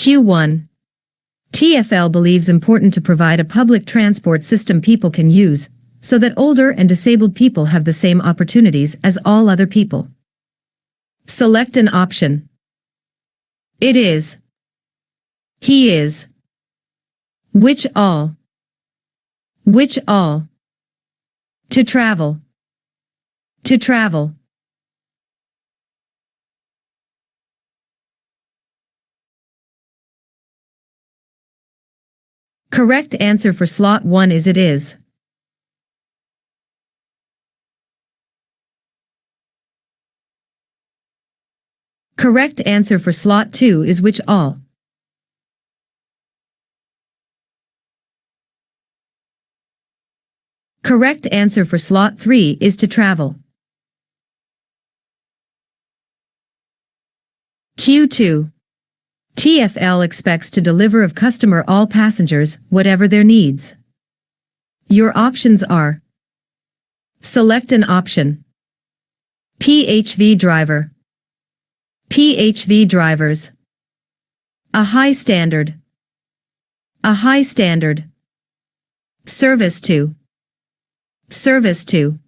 Q1. TfL believes important to provide a public transport system people can use, so that older and disabled people have the same opportunities as all other people. Select an option. It is. He is. Which all. Which all. To travel. To travel. Correct answer for slot 1 is it is. Correct answer for slot 2 is which all. Correct answer for slot 3 is to travel. Q2. TfL expects to deliver of customer all passengers, whatever their needs. Your options are: select an option. PHV driver. PHV drivers. A high standard. A high standard. Service to. Service to.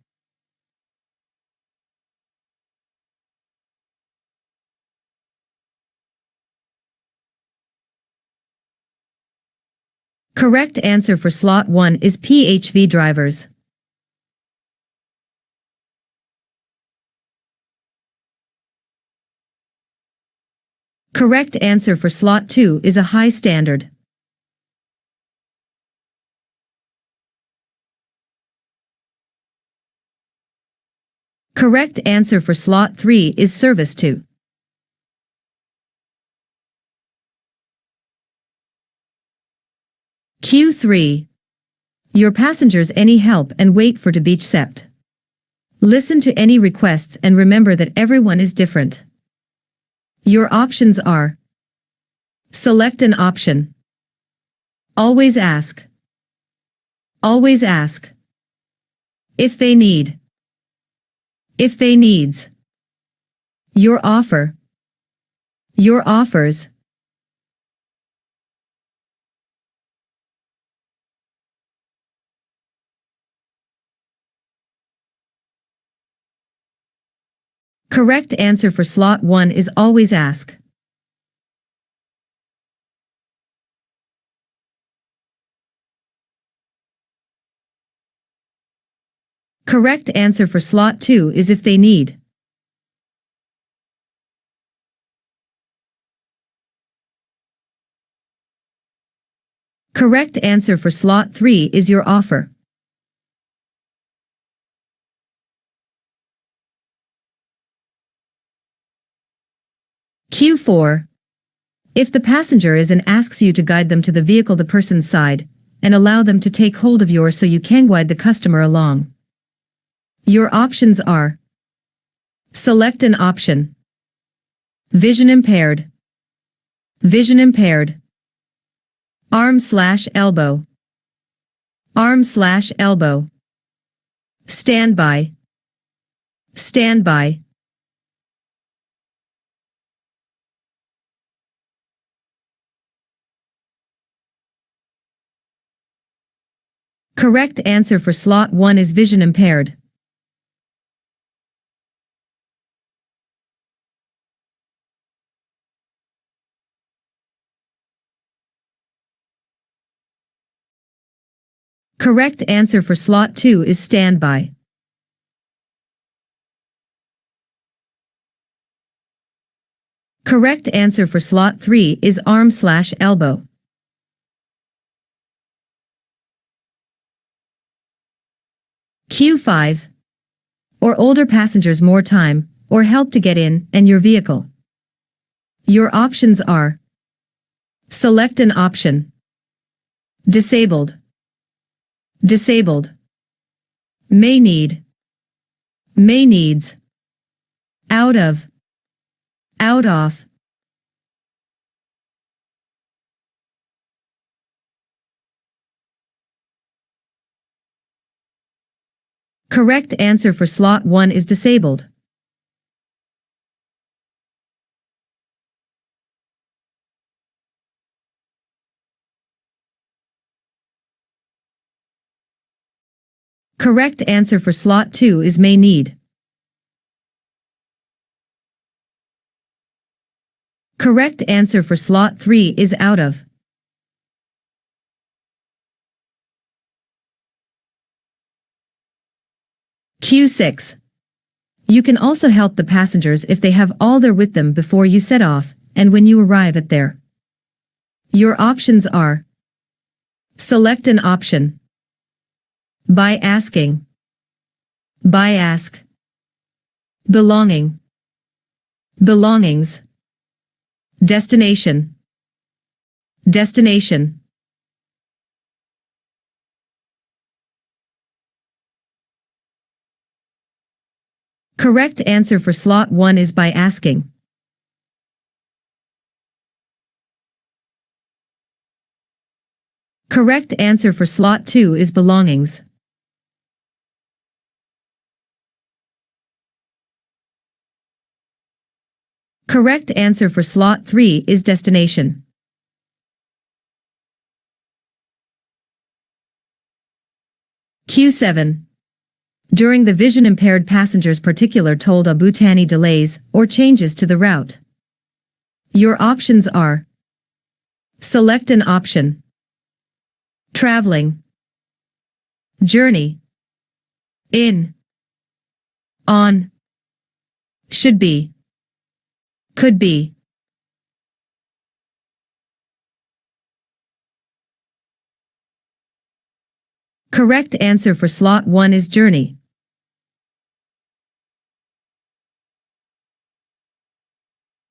Correct answer for slot 1 is PHV drivers. Correct answer for slot 2 is a high standard. Correct answer for slot 3 is service to. Q3. Your passengers any help and wait for to be accept. Listen to any requests and remember that everyone is different. Your options are: select an option. Always ask. Always ask. If they need. If they needs. Your offer. Your offers. Correct answer for slot 1 is always ask. Correct answer for slot 2 is if they need. Correct answer for slot 3 is your offer. Q4. If the passenger is and asks you to guide them to the vehicle the person's side, and allow them to take hold of yours so you can guide the customer along. Your options are: select an option. Vision-impaired. Vision-impaired. Arm/elbow. Arm/elbow. Standby. Standby. Correct answer for slot 1 is vision-impaired. Correct answer for slot 2 is standby. Correct answer for slot 3 is arm/elbow. Q5. Or older passengers more time, or help to get in, and your vehicle. Your options are: select an option. Disabled. Disabled. May need. May needs. Out of. Out of. Correct answer for slot 1 is disabled. Correct answer for slot 2 is may need. Correct answer for slot 3 is out of. Q6. You can also help the passengers if they have all there with them before you set off, and when you arrive at there. Your options are: select an option. By asking. By ask. Belonging. Belongings. Destination. Destination. Correct answer for slot 1 is by asking. Correct answer for slot 2 is belongings. Correct answer for slot 3 is destination. Q7. During the vision-impaired passengers particular told of Bhutani delays or changes to the route. Your options are: select an option. Traveling. Journey. In. On. Should be. Could be. Correct answer for slot 1 is journey.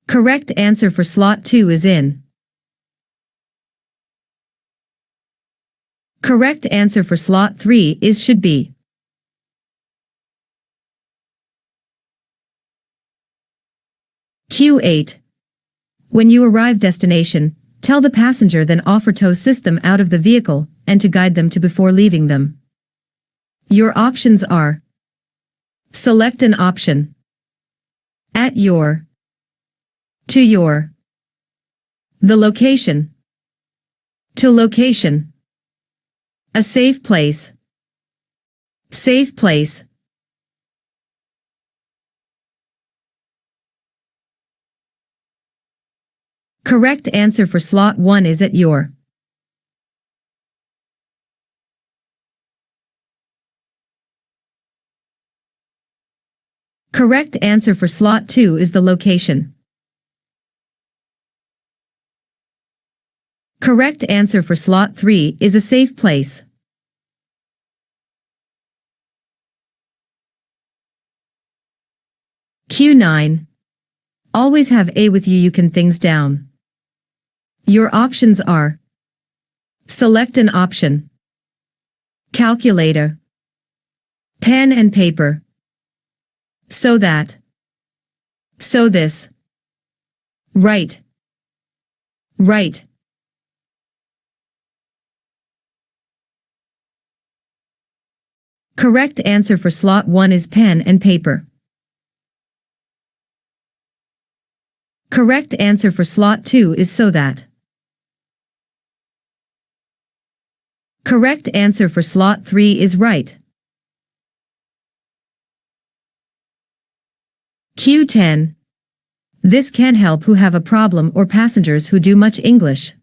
Correct answer for slot 2 is in. Correct answer for slot 3 is should be. Q8. When you arrive destination, tell the passenger then offer to assist them out of the vehicle and to guide them to before leaving them. Your options are: select an option. At your. To your. The location. To location. A safe place. Safe place. Correct answer for slot 1 is at your. Correct answer for slot 2 is the location. Correct answer for slot 3 is a safe place. Q9. Always have a with you can things down. Your options are: select an option. Calculator. Pen and paper. So that. So this. Right. Right. Correct answer for slot 1 is pen and paper. Correct answer for slot 2 is so that. Correct answer for slot 3 is right. Q10. This can help who have a problem or passengers who do much English.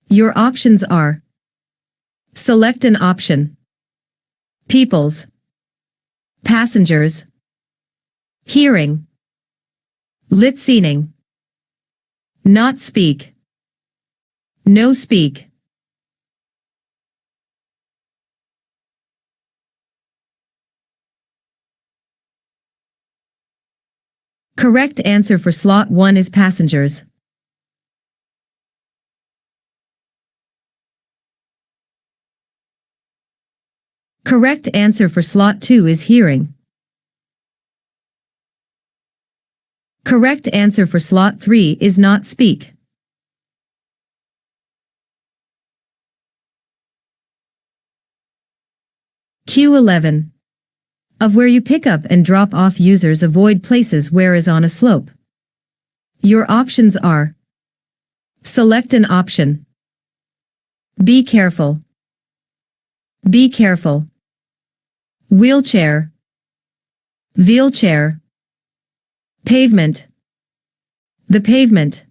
Your options are: select an option. Peoples. Passengers. Hearing. Listening. Not speak. No speak. Correct answer for slot 1 is passengers. Correct answer for slot 2 is hearing. Correct answer for slot 3 is not speak. Q11. Of where you pick up and drop off users avoid places where is on a slope. Your options are: select an option. Be careful. Be careful. wheelchair, wheelchair, pavement, the pavement.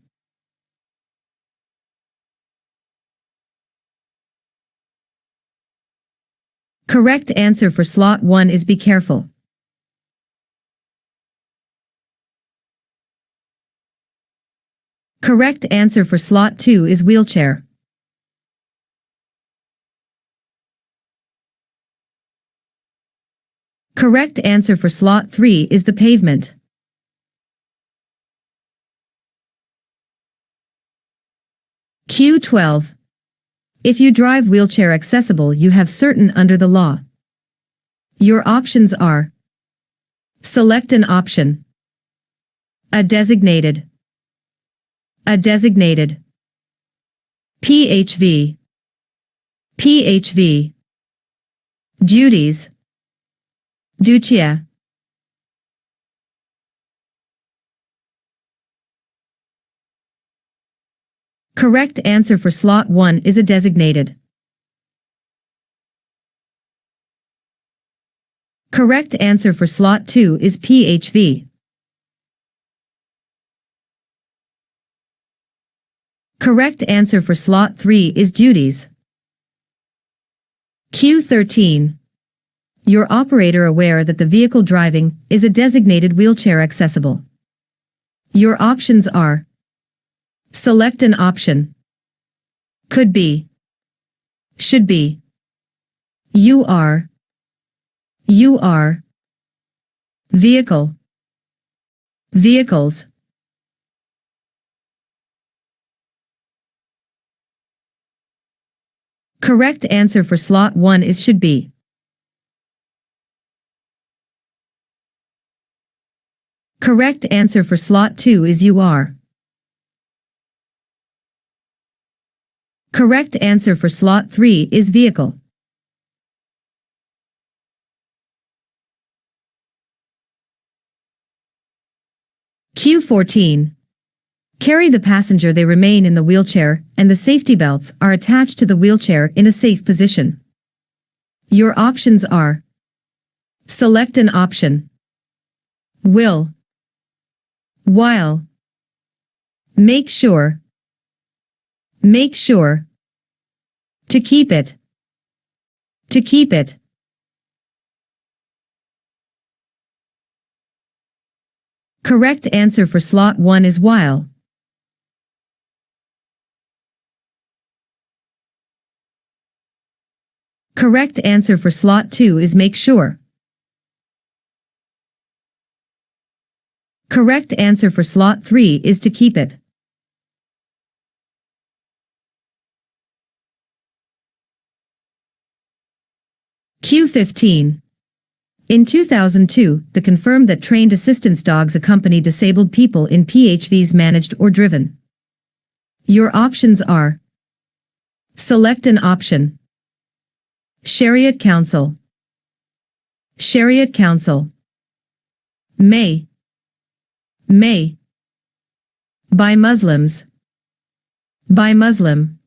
Correct answer for slot 1 is be careful. Correct answer for slot 2 is wheelchair. Correct answer for slot 3 is the pavement. Q12. If you drive wheelchair accessible, you have certain under the law. Your options are: select an option. A designated. A designated. PHV. PHV. Duties. Ducia. Correct answer for slot 1 is a designated. Correct answer for slot 2 is PHV. Correct answer for slot 3 is duties. Q13. Your operator aware that the vehicle driving is a designated wheelchair accessible. Your options are: select an option. Could be. Should be. You are. You are. Vehicle. Vehicles. Correct answer for slot 1 is should be. Correct answer for slot 2 is you are. Correct answer for slot 3 is vehicle. Q14. Carry the passenger. They remain in the wheelchair and the safety belts are attached to the wheelchair in a safe position. Your options are: select an option. Will. While. Make sure. Make sure. To keep it. To keep it. Correct answer for slot 1 is while. Correct answer for slot 2 is make sure. Correct answer for slot 3 is to keep it. Q15. In 2002, the confirmed that trained assistance dogs accompany disabled people in PHVs managed or driven. Your options are: select an option. Shariat Council. Shariat Council. May. May. By Muslims. By Muslim.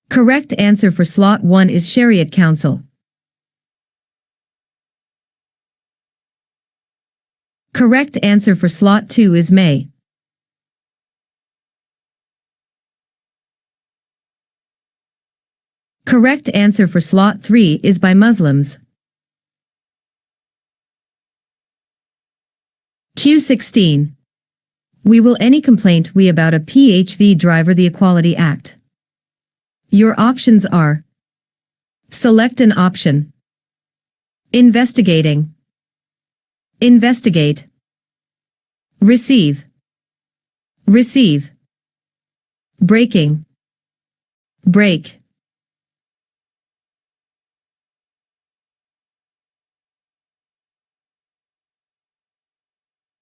Correct answer for slot 1 is Shariat Council. Correct answer for slot 2 is May. Correct answer for slot 3 is by Muslims. Q16. We will any complaint we about a PHV driver the Equality Act. Your options are: select an option. Investigating. Investigate. Receive. Receive. Breaking. Break.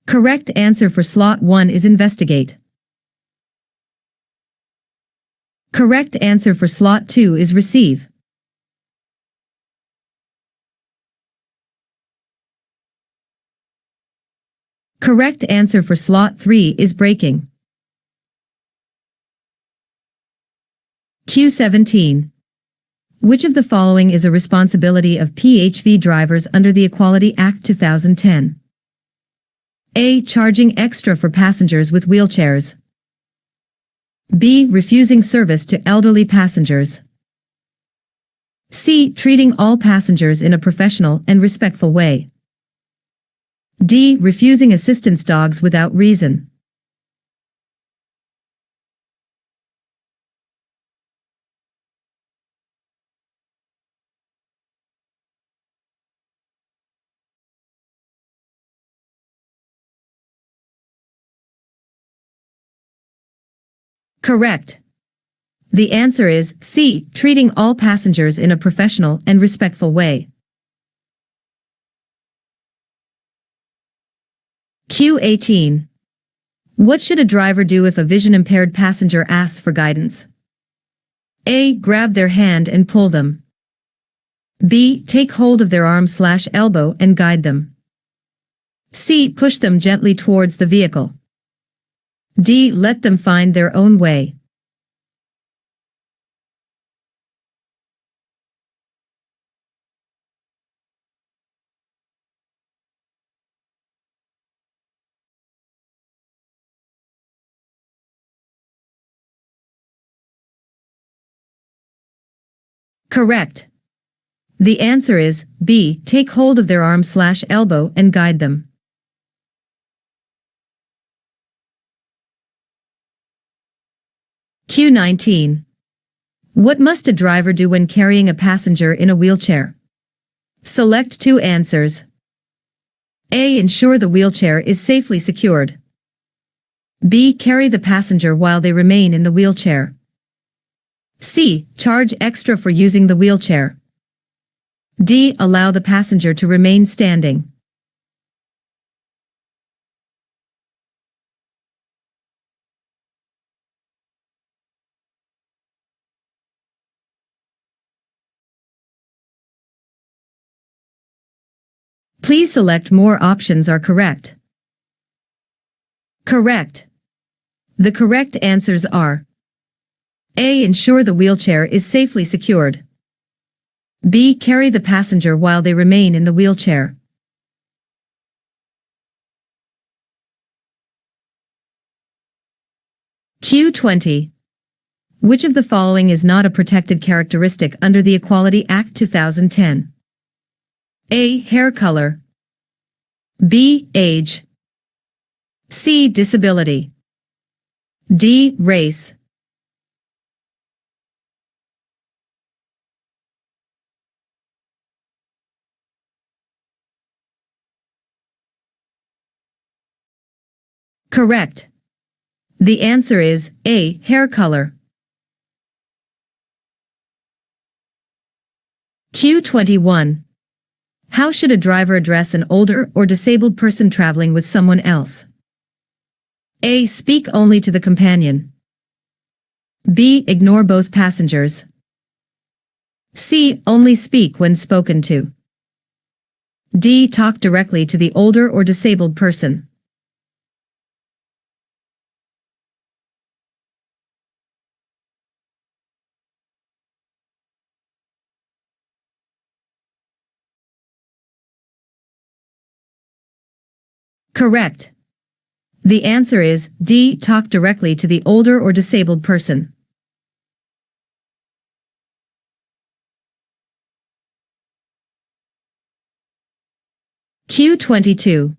Correct answer for slot 1 is investigate. Correct answer for slot 2 is receive. Correct answer for slot 3 is breaking. Q17. Which of the following is a responsibility of PHV drivers under the Equality Act 2010? A. Charging extra for passengers with wheelchairs. B. Refusing service to elderly passengers. C. Treating all passengers in a professional and respectful way. D. Refusing assistance dogs without reason. Correct. The answer is C. Treating all passengers in a professional and respectful way. Q18. What should a driver do if a vision-impaired passenger asks for guidance? A. Grab their hand and pull them. B. Take hold of their arm/elbow and guide them. C. Push them gently towards the vehicle. D. Let them find their own way. Correct. The answer is B. Take hold of their arm/elbow and guide them. Q19. What must a driver do when carrying a passenger in a wheelchair? Select two answers. A. Ensure the wheelchair is safely secured. B. Carry the passenger while they remain in the wheelchair. C. Charge extra for using the wheelchair. D. Allow the passenger to remain standing. Please select more options are correct. Correct. The correct answers are A. Ensure the wheelchair is safely secured. B. Carry the passenger while they remain in the wheelchair. Q20. Which of the following is not a protected characteristic under the Equality Act 2010? A. Hair color. B. Age. C. Disability. D. Race. Correct. The answer is A. Hair color. Q21. How should a driver address an older or disabled person traveling with someone else? A. Speak only to the companion. B. Ignore both passengers. C. Only speak when spoken to. D. Talk directly to the older or disabled person. Correct. The answer is D. Talk directly to the older or disabled person. Q22.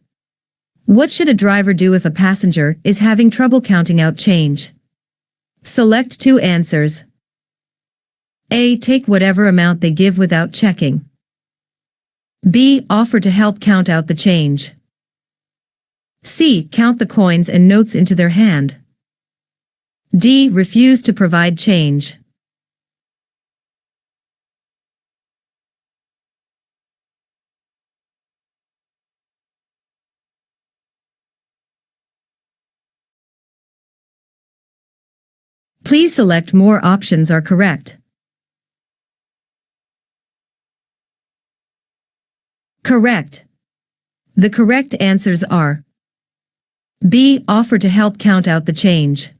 What should a driver do if a passenger is having trouble counting out change? Select two answers. A. Take whatever amount they give without checking. B. Offer to help count out the change. C. Count the coins and notes into their hand. D. Refuse to provide change. Please select more options are correct. Correct. The correct answers are B. Offer to help count out the change.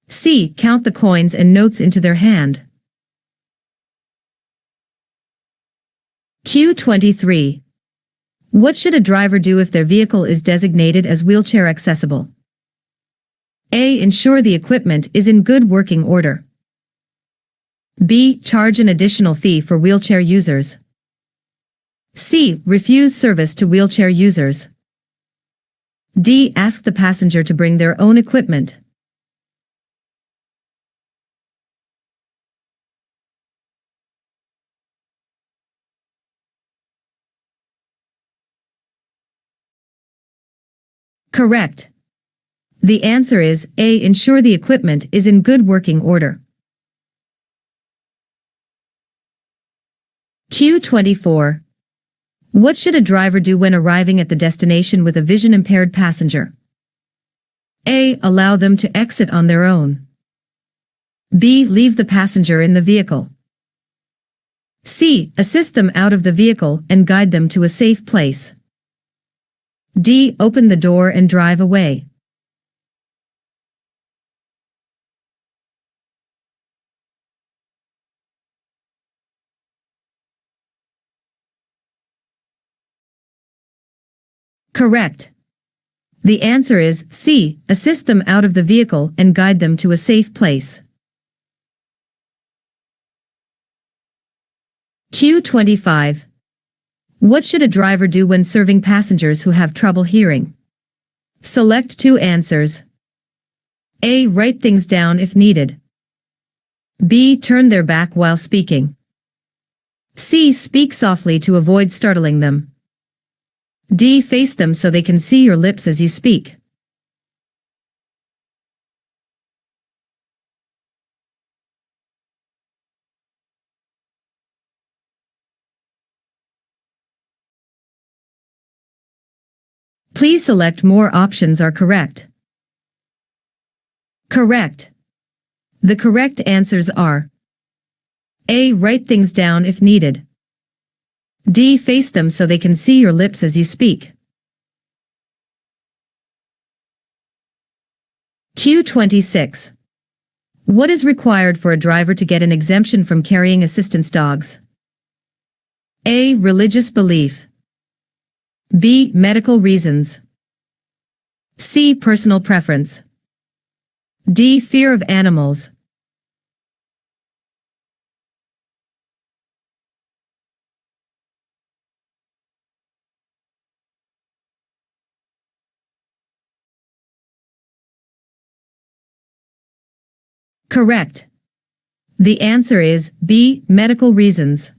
C. Count the coins and notes into their hand. Q23. What should a driver do if their vehicle is designated as wheelchair accessible? A. Ensure the equipment is in good working order. B. Charge an additional fee for wheelchair users. C. Refuse service to wheelchair users. D. Ask the passenger to bring their own equipment. Correct. The answer is A. Ensure the equipment is in good working order. Q24. What should a driver do when arriving at the destination with a vision-impaired passenger? A. Allow them to exit on their own. B. Leave the passenger in the vehicle. C. Assist them out of the vehicle and guide them to a safe place. D. Open the door and drive away. Correct. The answer is C. Assist them out of the vehicle and guide them to a safe place. Q25. What should a driver do when serving passengers who have trouble hearing? Select two answers. A. Write things down if needed. B. Turn their back while speaking. C. Speak softly to avoid startling them. D. Face them so they can see your lips as you speak. Please select more options are correct. Correct. The correct answers are A. Write things down if needed. D. Face them so they can see your lips as you speak. Q26. What is required for a driver to get an exemption from carrying assistance dogs? A. Religious belief. B. Medical reasons. C. Personal preference. D. Fear of animals. Correct. The answer is B. Medical reasons.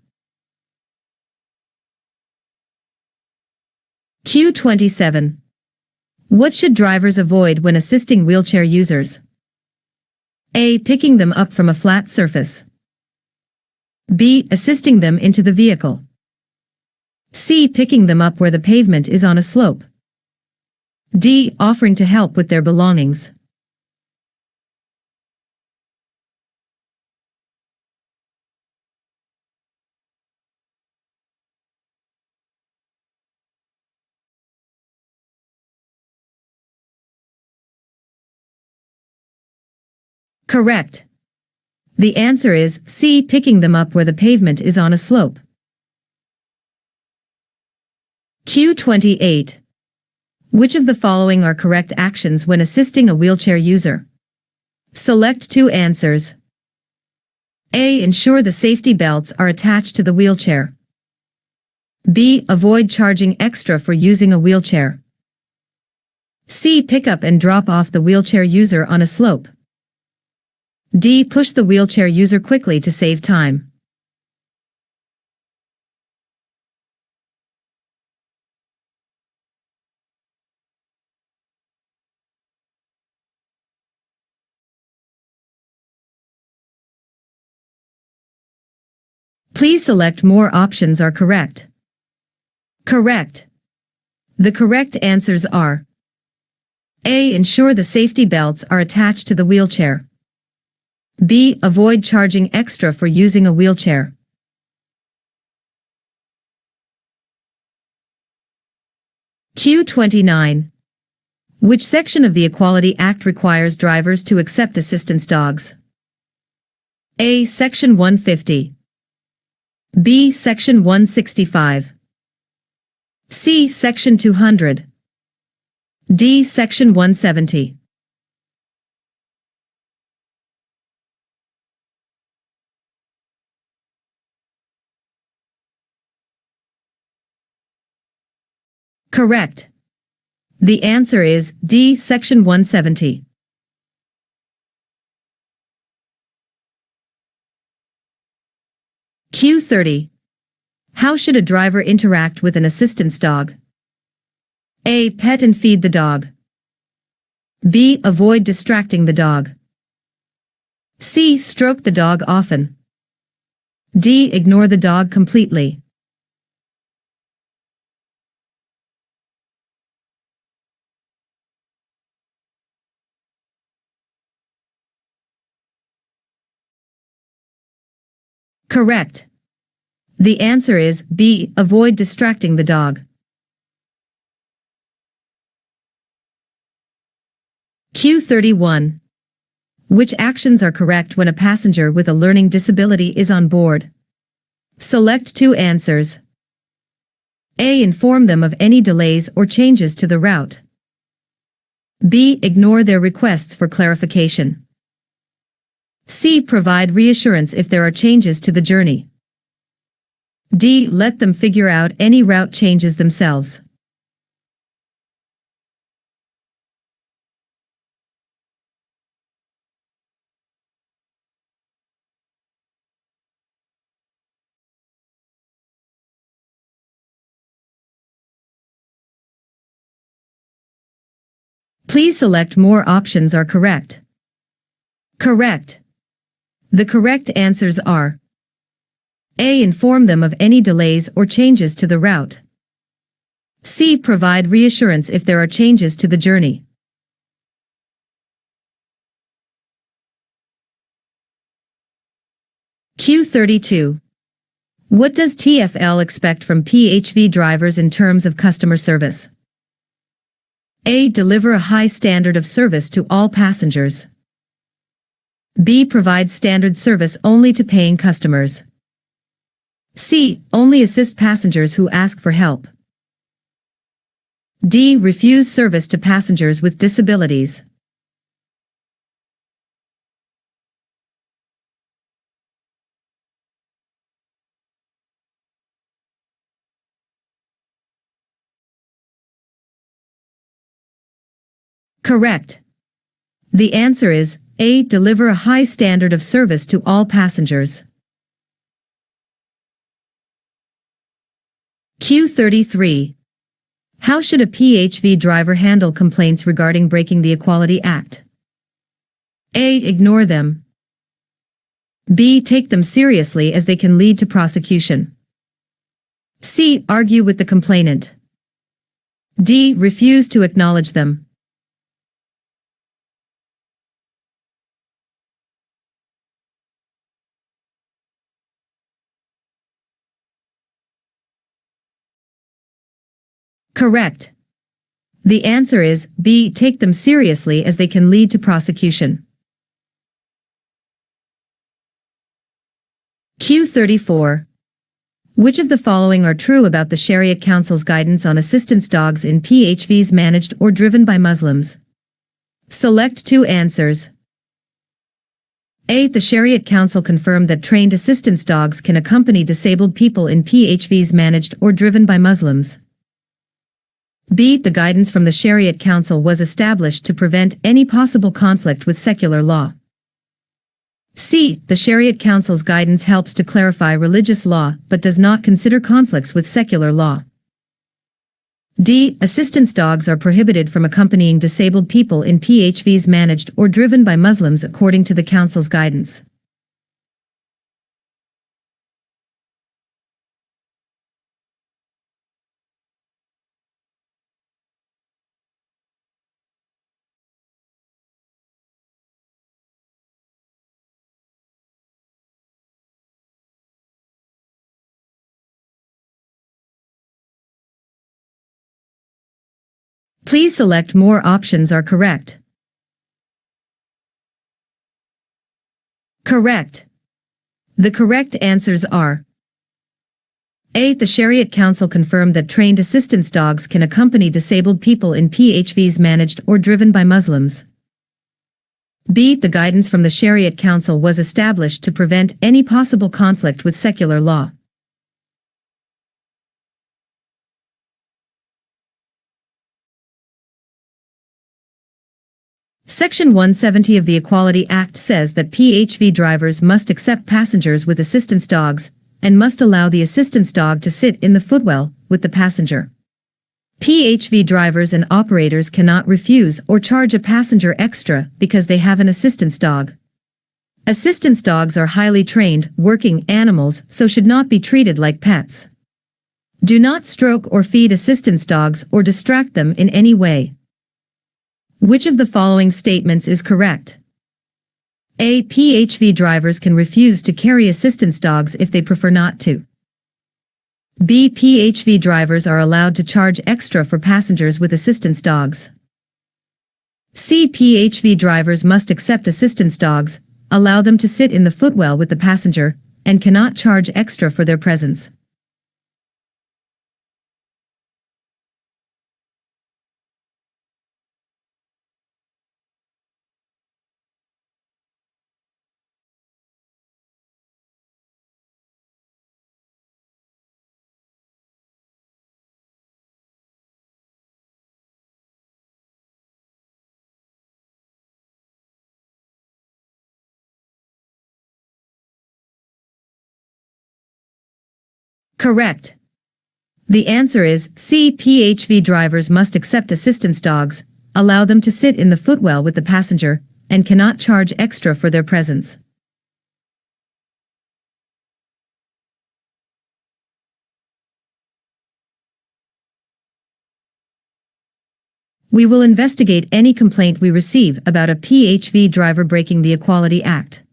Q27. What should drivers avoid when assisting wheelchair users? A. Picking them up from a flat surface. B. Assisting them into the vehicle. C. Picking them up where the pavement is on a slope. D. Offering to help with their belongings. Correct. The answer is C. Picking them up where the pavement is on a slope. Q28. Which of the following are correct actions when assisting a wheelchair user? Select two answers. A. Ensure the safety belts are attached to the wheelchair. B. Avoid charging extra for using a wheelchair. C. Pick up and drop off the wheelchair user on a slope. D. Push the wheelchair user quickly to save time. Please select more options are correct. Correct. The correct answers are A. Ensure the safety belts are attached to the wheelchair. B. Avoid charging extra for using a wheelchair. Q29. Which section of the Equality Act requires drivers to accept assistance dogs? A. Section 150. B. Section 165. C. Section 200. D. Section 170. Correct. The answer is D. Section 170. Q30. How should a driver interact with an assistance dog? A. Pet and feed the dog. B. Avoid distracting the dog. C. Stroke the dog often. D. Ignore the dog completely. Correct. The answer is B. Avoid distracting the dog. Q31. Which actions are correct when a passenger with a learning disability is on board? Select two answers. A. Inform them of any delays or changes to the route. B. Ignore their requests for clarification. C. Provide reassurance if there are changes to the journey. D. Let them figure out any route changes themselves. Please select more options are correct. Correct. The correct answers are A. Inform them of any delays or changes to the route. C. Provide reassurance if there are changes to the journey. Q32. What does TfL expect from PHV drivers in terms of customer service? A. Deliver a high standard of service to all passengers. B. Provide standard service only to paying customers. C. Only assist passengers who ask for help. D. Refuse service to passengers with disabilities. Correct. The answer is A. Deliver a high standard of service to all passengers. Q33. How should a PHV driver handle complaints regarding breaking the Equality Act? A. Ignore them. B. Take them seriously as they can lead to prosecution. C. Argue with the complainant. D. Refuse to acknowledge them. Correct. The answer is B. Take them seriously as they can lead to prosecution. Q34. Which of the following are true about the Sharia Council's guidance on assistance dogs in PHVs managed or driven by Muslims? Select two answers. A. The Sharia Council confirmed that trained assistance dogs can accompany disabled people in PHVs managed or driven by Muslims. B. The guidance from the Sharia Council was established to prevent any possible conflict with secular law. C. The Sharia Council's guidance helps to clarify religious law but does not consider conflicts with secular law. D. Assistance dogs are prohibited from accompanying disabled people in PHVs managed or driven by Muslims according to the Council's guidance. Please select more options are correct. Correct. The correct answers are A. The Shariat Council confirmed that trained assistance dogs can accompany disabled people in PHVs managed or driven by Muslims. B. The guidance from the Shariat Council was established to prevent any possible conflict with secular law. Section 170 of the Equality Act says that PHV drivers must accept passengers with assistance dogs and must allow the assistance dog to sit in the footwell with the passenger. PHV drivers and operators cannot refuse or charge a passenger extra because they have an assistance dog. Assistance dogs are highly trained, working animals, so should not be treated like pets. Do not stroke or feed assistance dogs or distract them in any way. Which of the following statements is correct? A. PHV drivers can refuse to carry assistance dogs if they prefer not to. B. PHV drivers are allowed to charge extra for passengers with assistance dogs. C. PHV drivers must accept assistance dogs, allow them to sit in the footwell with the passenger, and cannot charge extra for their presence. Correct. The answer is C. PHV drivers must accept assistance dogs, allow them to sit in the footwell with the passenger, and cannot charge extra for their presence. We will investigate any complaint we receive about a PHV driver breaking the Equality Act.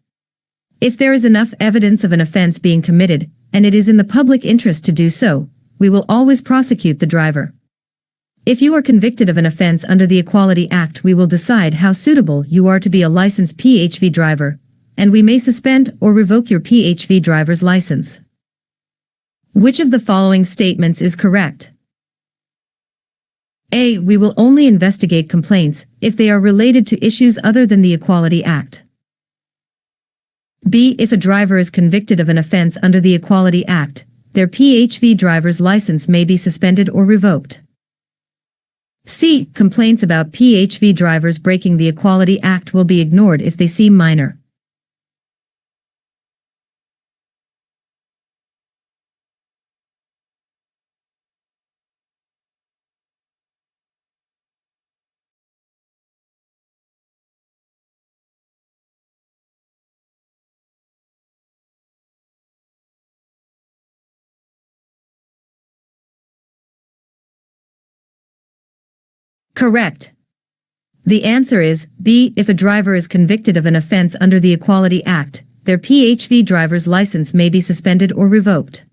If there is enough evidence of an offense being committed, and it is in the public interest to do so, we will always prosecute the driver. If you are convicted of an offense under the Equality Act, we will decide how suitable you are to be a licensed PHV driver, and we may suspend or revoke your PHV driver's license. Which of the following statements is correct? A. We will only investigate complaints if they are related to issues other than the Equality Act. B. If a driver is convicted of an offense under the Equality Act, their PHV driver's license may be suspended or revoked. C. Complaints about PHV drivers breaking the Equality Act will be ignored if they seem minor. Correct. The answer is B. If a driver is convicted of an offense under the Equality Act, their PHV driver's license may be suspended or revoked.